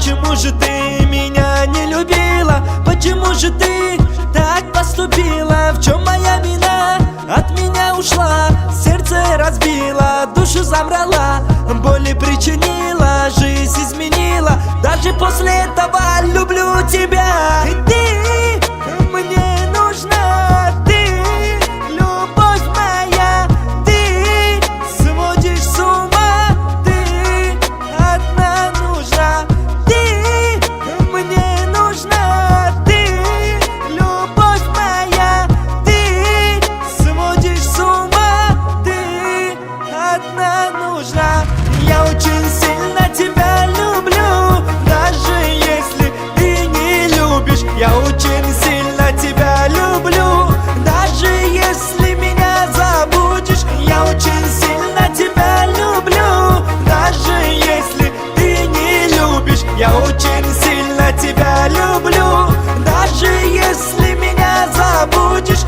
почему же ты меня не любила? Почему же ты так поступила? В чем моя вина? От меня ушла, сердце разбила, душу замрала, боли причинила, жизнь изменила. Даже после этого люблю тебя. И ты мне нужна, ты любовь моя, ты сводишь с ума, ты одна нужна. Ты мне нужна, ты любовь моя, ты сводишь с ума, ты одна нужна. Я очень сильно тебя люблю, даже если ты не любишь. Я очень сильно тебя люблю, даже если меня забудешь. Я очень сильно тебя люблю, даже если ты не любишь. Я очень сильно тебя люблю, даже если меня забудешь.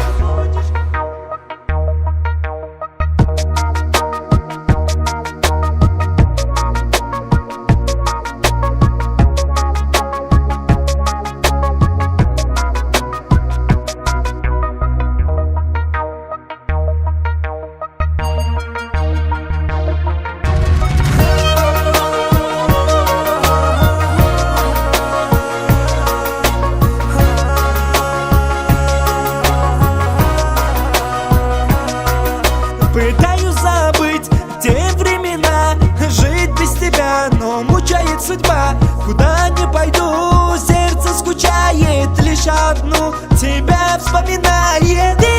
Пытаюсь забыть те времена, жить без тебя, но мучает судьба. Куда не пойду, сердце скучает, лишь одну тебя вспоминает.